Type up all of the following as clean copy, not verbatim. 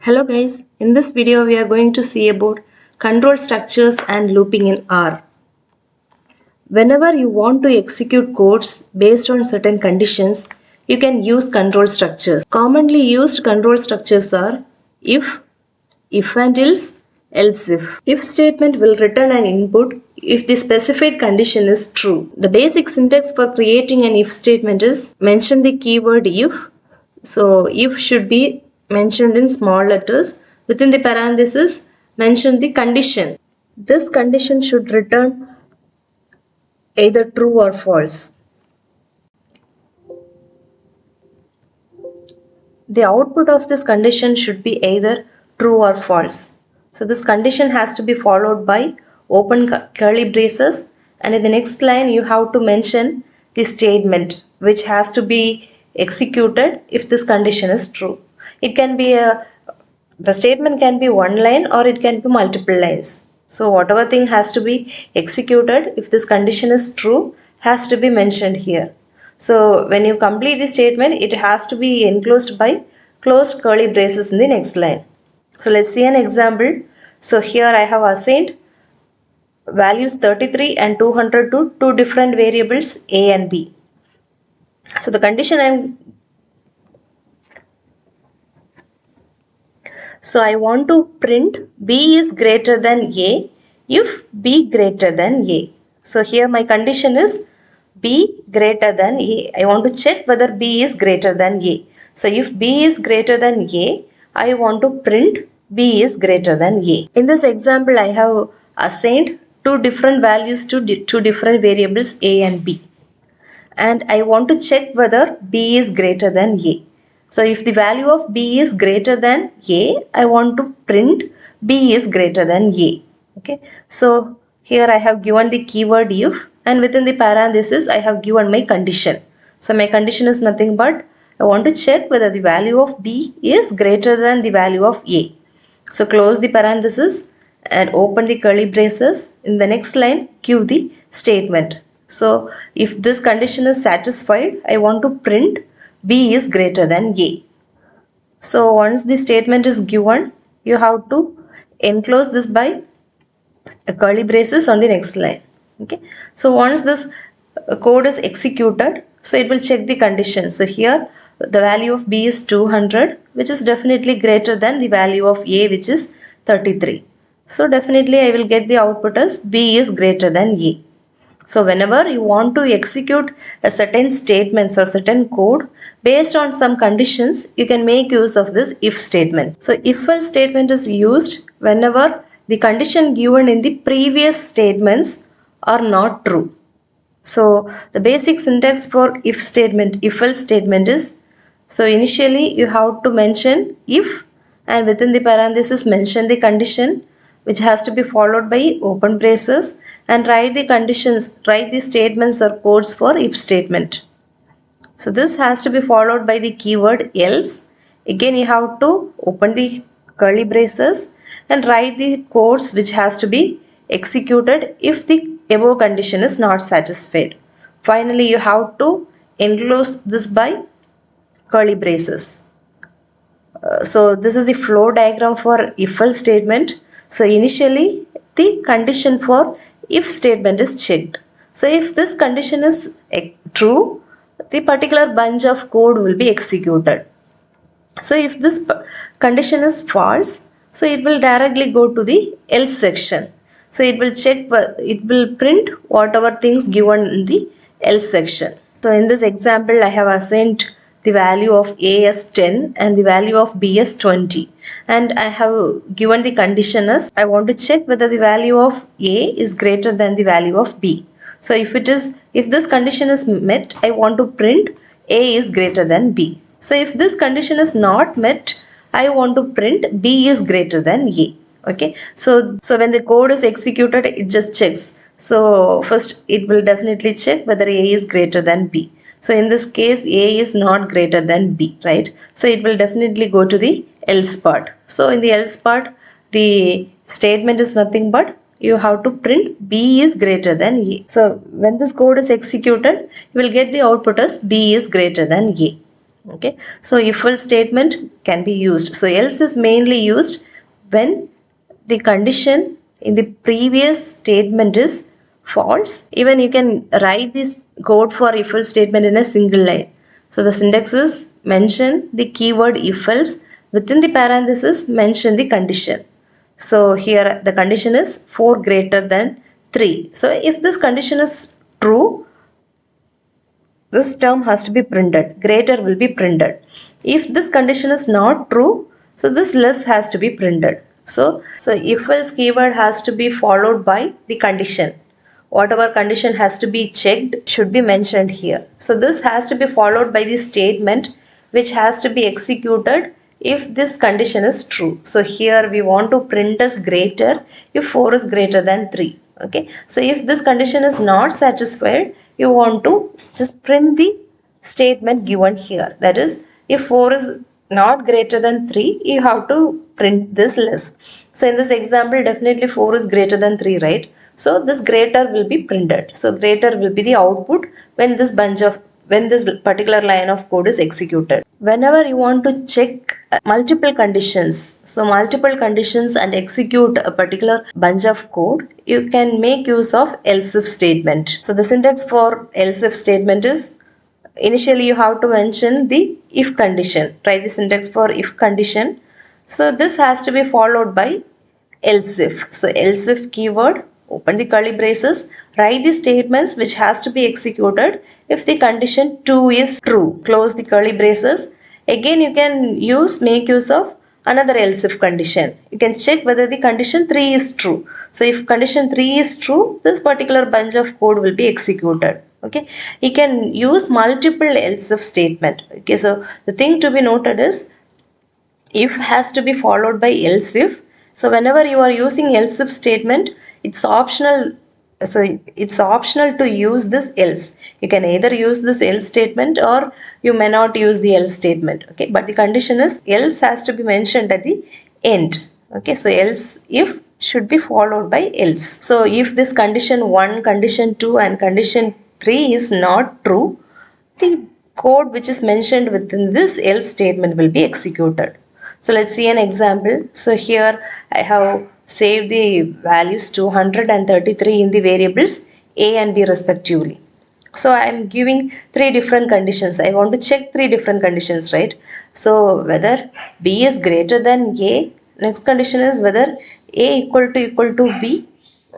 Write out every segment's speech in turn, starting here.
Hello guys, in this video we are going to see about control structures and looping in R. Whenever you want to execute codes based on certain conditions, you can use control structures. Commonly used control structures are if and else if. If statement will return an input if the specified condition is true. The basic syntax for creating an if statement is mention the keyword if. So if should be mentioned in small letters. Within the parenthesis, mention the condition. This condition should return either true or false. The output of this condition should be either true or false. So this condition has to be followed by open curly braces, and in the next line you have to mention the statement which has to be executed if this condition is true. It can be the statement can be one line or it can be multiple lines. So whatever thing has to be executed if this condition is true has to be mentioned here. So when you complete the statement, it has to be enclosed by closed curly braces in the next line. So let's see an example. So here I have assigned values 33 and 200 to two different variables A and B. So the condition I want to print B is greater than A if B greater than A. So here my condition is B greater than A. I want to check whether B is greater than A. So if B is greater than A, I want to print B is greater than A. In this example, I have assigned two different values to two different variables A and B. And I want to check whether B is greater than A. So if the value of B is greater than A, I want to print B is greater than A. Okay. So here I have given the keyword if, and within the parenthesis I have given my condition. So my condition is nothing but I want to check whether the value of B is greater than the value of A. So close the parenthesis and open the curly braces. In the next line, give the statement. So if this condition is satisfied, I want to print B is greater than A. So once the statement is given, you have to enclose this by curly braces on the next line. Okay. So once this code is executed, so it will check the condition. So here the value of B is 200, which is definitely greater than the value of A, which is 33. So definitely I will get the output as B is greater than A. So whenever you want to execute a certain statements or certain code based on some conditions, you can make use of this if statement. So if else statement is used whenever the condition given in the previous statements are not true. So the basic syntax for if statement, if else statement is, so initially you have to mention if, and within the parenthesis mention the condition which has to be followed by open braces, and write the conditions, write the statements or codes for if statement. So this has to be followed by the keyword else. Again you have to open the curly braces and write the codes which has to be executed if the above condition is not satisfied. Finally you have to enclose this by curly braces. So this is the flow diagram for if else statement. So initially the condition for if statement is checked. So if this condition is true, the particular bunch of code will be executed. So if this condition is false, so it will directly go to the else section. So it will check, it will print whatever things given in the else section. So in this example, I have assigned the value of A as 10 and the value of B as 20. And I have given the condition as I want to check whether the value of A is greater than the value of B. So if this condition is met, I want to print A is greater than B. So if this condition is not met, I want to print B is greater than A. Okay. So when the code is executed, it just checks. So first it will definitely check whether A is greater than B. So in this case, A is not greater than B, right? So it will definitely go to the else part. So in the else part, the statement is nothing but you have to print B is greater than A. So when this code is executed, you will get the output as B is greater than A. Okay, so if else statement can be used. So else is mainly used when the condition in the previous statement is false. Even you can write this code for if else statement in a single line. So the syntax is mention the keyword if else, within the parenthesis mention the condition. So here the condition is 4 greater than 3. So if this condition is true, this term has to be printed. Greater will be printed. If this condition is not true, so this less has to be printed. So if else keyword has to be followed by the condition. Whatever condition has to be checked should be mentioned here. So this has to be followed by the statement which has to be executed if this condition is true. So here we want to print as greater if 4 is greater than 3. Okay, so if this condition is not satisfied, you want to just print the statement given here. That is, if 4 is not greater than 3, you have to print this less. So in this example, definitely 4 is greater than 3, right? So this greater will be printed. So greater will be the output when this particular line of code is executed. Whenever you want to check multiple conditions, so multiple conditions and execute a particular bunch of code, you can make use of else if statement. So the syntax for else if statement is, initially you have to mention the if condition. Write the syntax for if condition. So this has to be followed by else if. So else if keyword, open the curly braces, write the statements which has to be executed if the condition 2 is true. Close the curly braces. Again you can make use of another else if condition. You can check whether the condition 3 is true. So if condition 3 is true, this particular bunch of code will be executed. Okay, you can use multiple else if statement. Okay, so the thing to be noted is if has to be followed by else if. So whenever you are using else if statement, it's optional. So it's optional to use this else. You can either use this else statement or you may not use the else statement. Okay, but the condition is else has to be mentioned at the end. Okay, so else if should be followed by else. So if this condition 1, condition 2 and condition 3 is not true, the code which is mentioned within this else statement will be executed. So let's see an example. So here I have saved the values 233 in the variables a and b respectively. So I am giving 3 different conditions. I want to check 3 different conditions, right? So whether b is greater than a, next condition is whether a equal to b,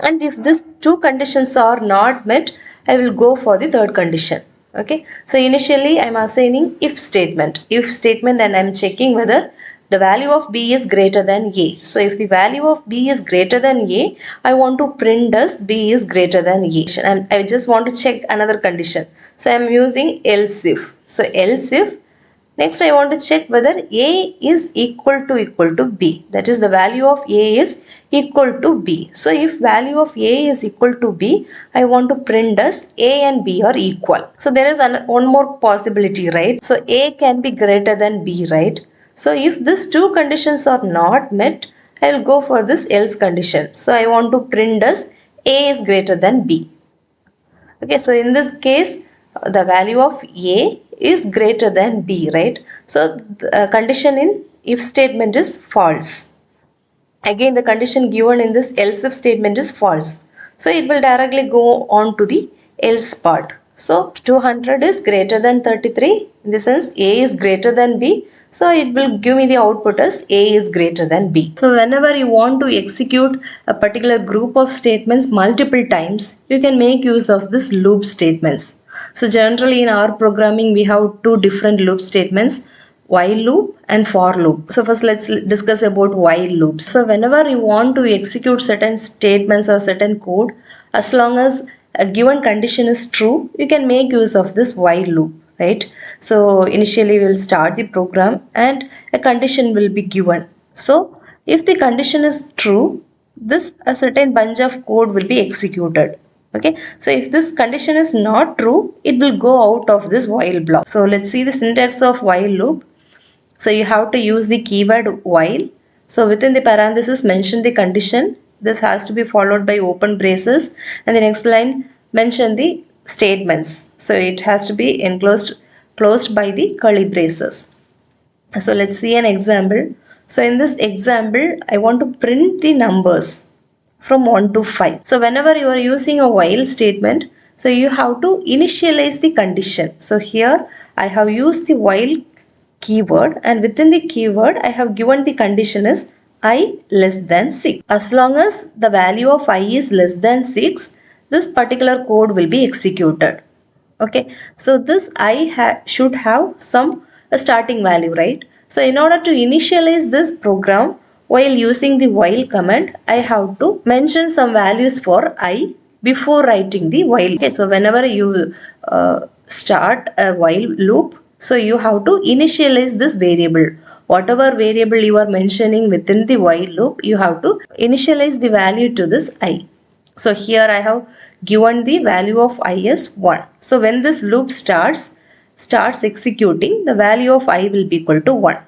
and if these 2 conditions are not met, I will go for the third condition. Okay, so initially I am assigning if statement and I am checking whether the value of b is greater than a. So if the value of b is greater than a, I want to print as b is greater than a. And I just want to check another condition. So I am using else if. So else if. Next I want to check whether a is equal to b. That is, the value of a is equal to b. So if value of a is equal to b, I want to print as a and b are equal. So there is one more possibility, right? So a can be greater than b, right? So if these 2 conditions are not met, I will go for this else condition. So I want to print as a is greater than b. Okay, so in this case, the value of a is greater than b, right? So the condition in if statement is false. Again, the condition given in this else if statement is false. So it will directly go on to the else part. So 200 is greater than 33. In the sense a is greater than b. So it will give me the output as a is greater than b. So whenever you want to execute a particular group of statements multiple times, you can make use of this loop statements. So generally in our programming we have 2 different loop statements, while loop and for loop. So first let's discuss about while loops. So whenever you want to execute certain statements or certain code, as long as a given condition is true, you can make use of this while loop, right? So initially we will start the program and a condition will be given. So if the condition is true, a certain bunch of code will be executed. Okay, so if this condition is not true, it will go out of this while block. So let's see the syntax of while loop. So you have to use the keyword while. So within the parenthesis mention the condition. This has to be followed by open braces, and the next line mention the statements. So it has to be enclosed closed by the curly braces. So let's see an example. So in this example, I want to print the numbers from 1 to 5. So whenever you are using a while statement, so you have to initialize the condition. So here I have used the while keyword, and within the keyword I have given the condition is I less than 6. As long as the value of I is less than 6, this particular code will be executed. Okay, so this I should have some starting value, right? So in order to initialize this program while using the while command, I have to mention some values for I before writing the while. Okay, so whenever you start a while loop, so you have to initialize this variable. Whatever variable you are mentioning within the while loop, you have to initialize the value to this I. So here I have given the value of I as 1. So when this loop starts executing, the value of I will be equal to 1.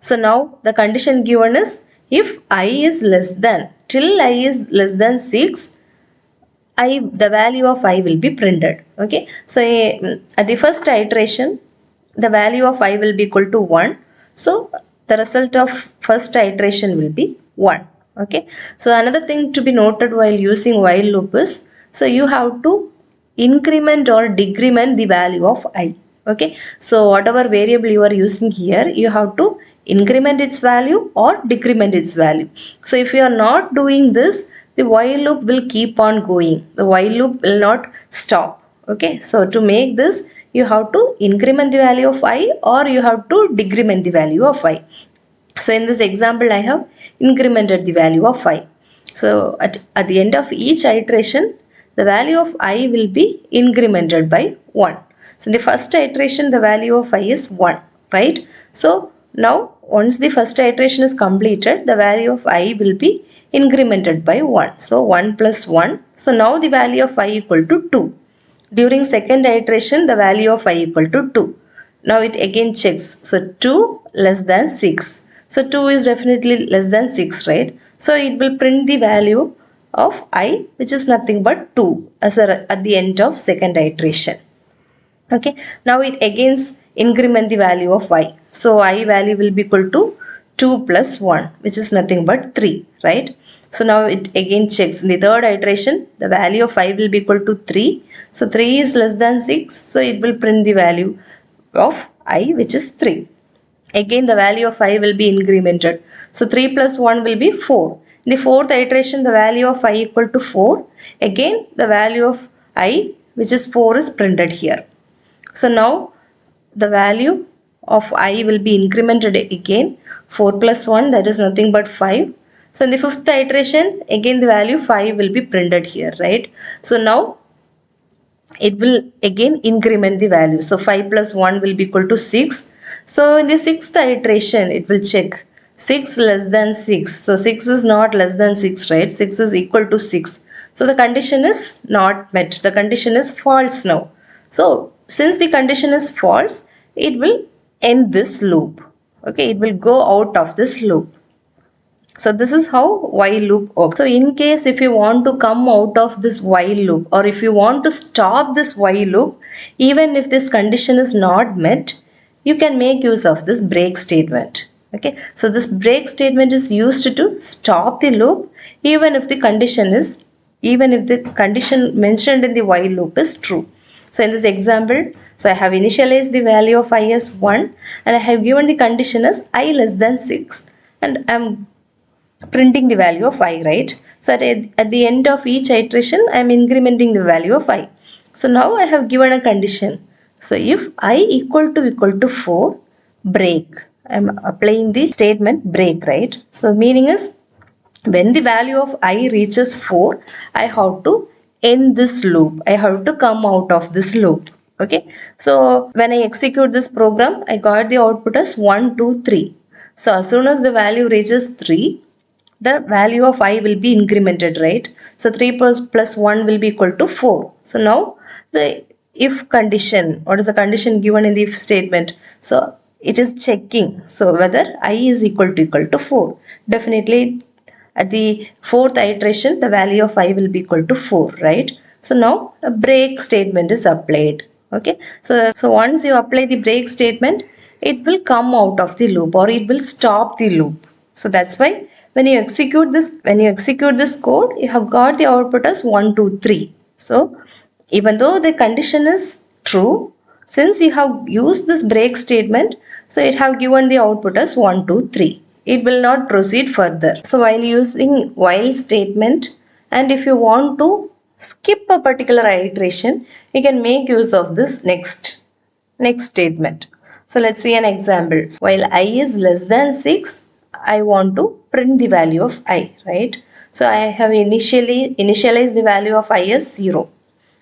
So now the condition given is if I is less than, till I is less than 6, the value of I will be printed. Okay. So at the first iteration, the value of I will be equal to 1. So the result of first iteration will be 1. Okay. So another thing to be noted while using while loop is, so you have to increment or decrement the value of I. Okay. So whatever variable you are using here, you have to increment its value or decrement its value. So if you are not doing this, the while loop will keep on going. The while loop will not stop. Okay. So to make this, you have to increment the value of I or you have to decrement the value of I. So in this example, I have incremented the value of I. So at the end of each iteration, the value of I will be incremented by 1. So in the first iteration, the value of I is 1, right? So now once the first iteration is completed, the value of I will be incremented by 1. So 1 plus 1. So now the value of I equal to 2. During second iteration, the value of I equal to 2. Now it again checks. So 2 less than 6. So 2 is definitely less than 6, right? So it will print the value of I, which is nothing but 2 at the end of second iteration. Okay. Now it again increment the value of I. So I value will be equal to 2 plus 1, which is nothing but 3, right? So now it again checks. In the third iteration, the value of I will be equal to 3. So 3 is less than 6. So it will print the value of I, which is 3. Again the value of I will be incremented. So 3 plus 1 will be 4. In the fourth iteration, the value of I equal to 4. Again the value of I, which is 4, is printed here. So now the value of I will be incremented again. 4 plus 1, that is nothing but 5. So in the fifth iteration, again the value 5 will be printed here, right? So now it will again increment the value. So 5 plus 1 will be equal to 6. So in the sixth iteration, it will check 6 less than 6. So 6 is not less than 6, right? 6 is equal to 6. So the condition is not met. The condition is false now. So since the condition is false, it will end this loop. Okay, it will go out of this loop. So this is how while loop works. So in case if you want to come out of this while loop, or if you want to stop this while loop, even if this condition is not met, you can make use of this break statement. Okay, so this break statement is used to stop the loop even if the condition mentioned in the while loop is true. So in this example, so I have initialized the value of I as 1 and I have given the condition as I less than 6 and I am printing the value of I, right? So at the end of each iteration, I am incrementing the value of I. So now I have given a condition. So if I equal to 4, break. I am applying the statement break, right? So meaning is when the value of I reaches 4, I have to end this loop. I have to come out of this loop. Okay. So when I execute this program, I got the output as 1, 2, 3. So as soon as the value reaches 3, the value of I will be incremented, right? So 3 plus 1 will be equal to 4. So now the if condition, what is the condition given in the if statement? So it is checking. So whether I is equal to 4. Definitely at the fourth iteration, the value of I will be equal to 4, right? So now a break statement is applied. Okay, so once you apply the break statement, it will come out of the loop or it will stop the loop. So that's why when you execute this code, you have got the output as 1 2 3. So even though the condition is true, since you have used this break statement, so it have given the output as 1 2 3. It will not proceed further. So while using while statement, and if you want to skip a particular iteration, you can make use of this next statement. So let's see an example. While I is less than 6, I want to print the value of I, right? So I have initialized the value of I as 0.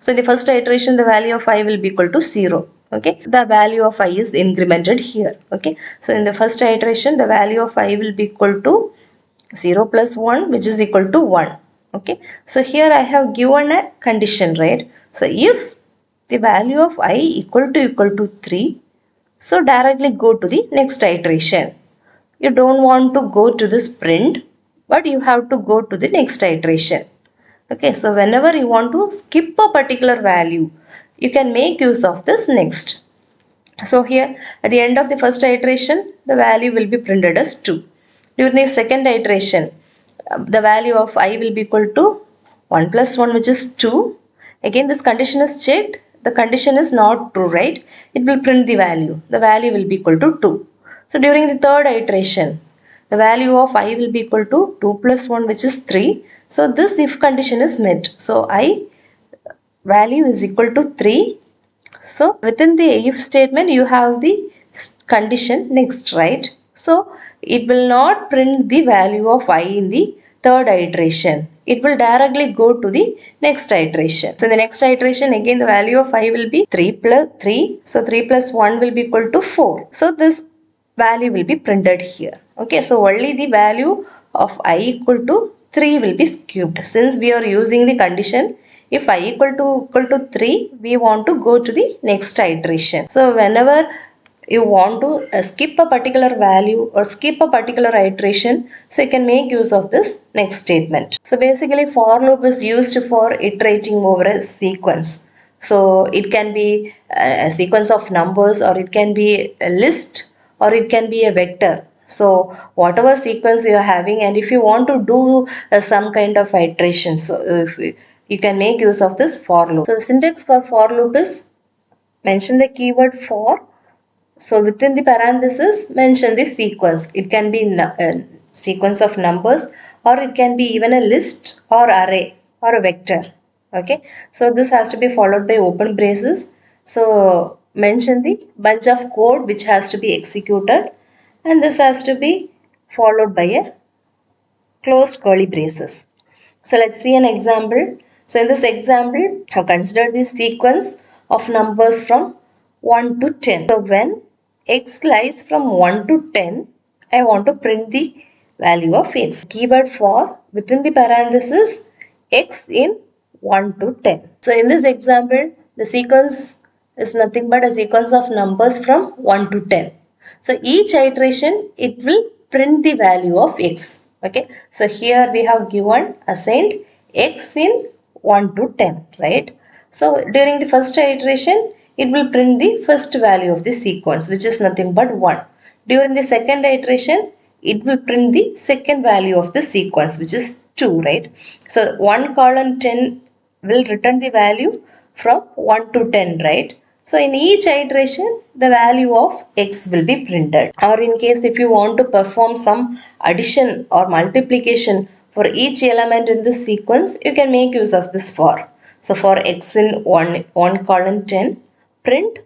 So in the first iteration, the value of I will be equal to 0. Okay, the value of I is incremented here. Okay, so in the first iteration, the value of I will be equal to 0 plus 1, which is equal to 1. Okay, so here I have given a condition, right? So if the value of I equal to 3, so directly go to the next iteration. You don't want to go to this print, but you have to go to the next iteration. Okay, so whenever you want to skip a particular value, you can make use of this next. So here at the end of the first iteration, the value will be printed as 2. During the second iteration, the value of I will be equal to 1 plus 1, which is 2. Again, this condition is checked. The condition is not true, right? It will print the value. The value will be equal to 2. So during the third iteration, the value of I will be equal to 2 plus 1, which is 3. So this if condition is met. So I value is equal to 3. So within the if statement, you have the condition next, right? So it will not print the value of I in the third iteration. It will directly go to the next iteration. So the next iteration, again the value of I will be 3 plus 3. So 3 plus 1 will be equal to 4. So this value will be printed here. Okay, so only the value of I equal to 3 will be skipped. Since we are using the condition, if I equal to 3, we want to go to the next iteration. So whenever you want to skip a particular value or skip a particular iteration, so you can make use of this next statement. So basically for loop is used for iterating over a sequence. So it can be a sequence of numbers, or it can be a list, or it can be a vector. So whatever sequence you are having, and if you want to do some kind of iteration, so if you can make use of this for loop. So the syntax for loop is mention the keyword for. So within the parenthesis, mention the sequence. It can be a sequence of numbers, or it can be even a list or array or a vector. Okay. So this has to be followed by open braces. So mention the bunch of code which has to be executed, and this has to be followed by a closed curly braces. So let's see an example. So in this example, I've considered the sequence of numbers from 1 to 10. So when x lies from 1 to 10, I want to print the value of x. Keyword for within the parenthesis x in 1 to 10. So in this example, the sequence is nothing but a sequence of numbers from 1 to 10. So each iteration, it will print the value of x. Okay. So here we have given assigned x in 1 to 10, right? So during the first iteration, it will print the first value of the sequence, which is nothing but 1. During the second iteration, it will print the second value of the sequence, which is 2, right? So 1 colon 10 will return the value from 1 to 10, right? So in each iteration, the value of x will be printed. Or in case if you want to perform some addition or multiplication for each element in this sequence, you can make use of this for. So for x in 1 colon 10, print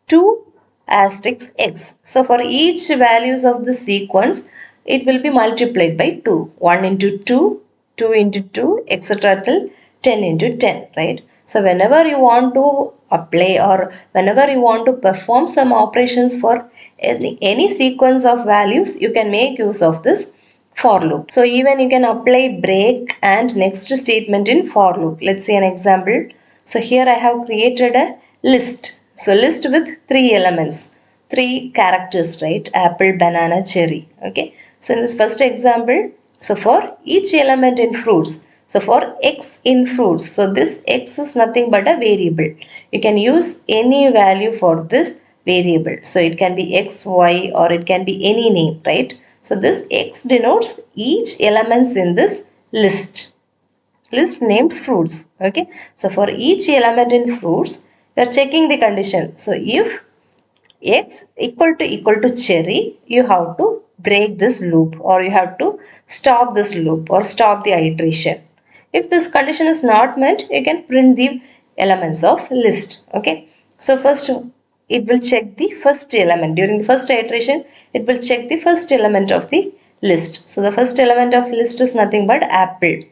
2 asterisk x. So for each values of the sequence, it will be multiplied by 2. 1 into 2, 2 into 2, etc. till 10 into 10, right? So whenever you want to apply or whenever you want to perform some operations for any sequence of values, you can make use of this for loop. So even you can apply break and next statement in for loop. Let's see an example. So here I have created a list. So list with 3 elements, 3 characters, right? Apple, banana, cherry. Okay. So in this first example, so for each element in fruits, So for x in fruits, so this x is nothing but a variable. You can use any value for this variable. So it can be x, y, or it can be any name, right? So this x denotes each elements in this list named fruits. Okay. So for each element in fruits, we are checking the condition. So if x equal to cherry, you have to break this loop, or you have to stop this loop or stop the iteration. If this condition is not met, you can print the elements of list. Okay. So first it will check the first element. During the first iteration, it will check the first element of the list. So the first element of list is nothing but apple.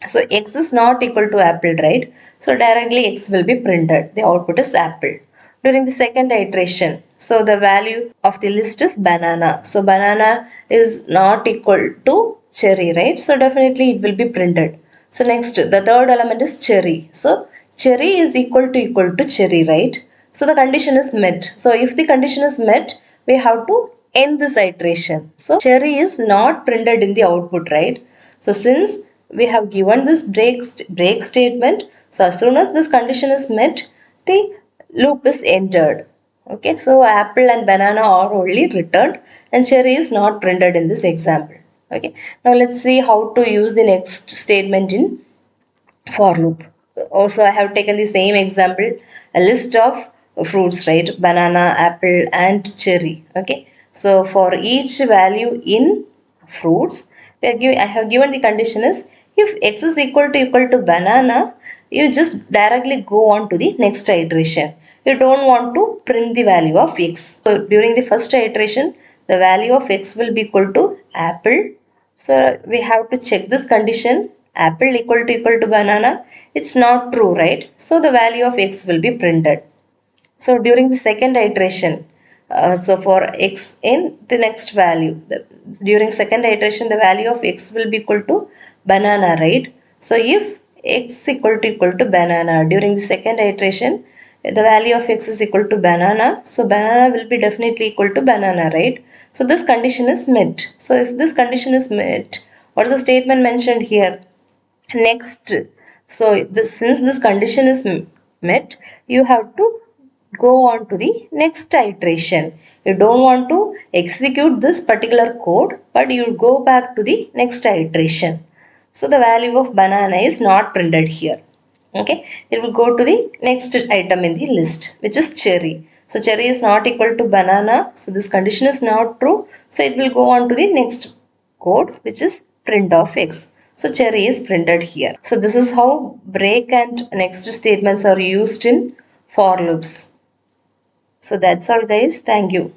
So x is not equal to apple, right? So directly x will be printed. The output is apple. During the second iteration, so the value of the list is banana. So banana is not equal to cherry, right? So definitely it will be printed. So next, the third element is cherry. So cherry is equal to cherry, right? So the condition is met. So if the condition is met, we have to end this iteration. So cherry is not printed in the output, right? So since we have given this break statement, so as soon as this condition is met, the loop is entered. Okay, so apple and banana are only returned and cherry is not printed in this example. Okay, now let's see how to use the next statement in for loop. Also, I have taken the same example, a list of fruits, right? Banana, apple, and cherry. Okay. So for each value in fruits, I have given the condition is if x is equal to banana, you just directly go on to the next iteration. You don't want to print the value of x. So during the first iteration, the value of x will be equal to apple. So we have to check this condition, apple equal to banana. It's not true, right? So the value of x will be printed. So during the second iteration, so for x in the next value, during second iteration, the value of x will be equal to banana, right? So if x equal to banana during the second iteration, the value of x is equal to banana. So banana will be definitely equal to banana, right? So this condition is met. So if this condition is met, what is the statement mentioned here? Next, so since this condition is met, you have to go on to the next iteration. You don't want to execute this particular code, but you go back to the next iteration. So the value of banana is not printed here. Okay, it will go to the next item in the list, which is cherry. So cherry is not equal to banana. So this condition is not true. So it will go on to the next code, which is print of x. So cherry is printed here. So this is how break and next statements are used in for loops. So that's all guys. Thank you.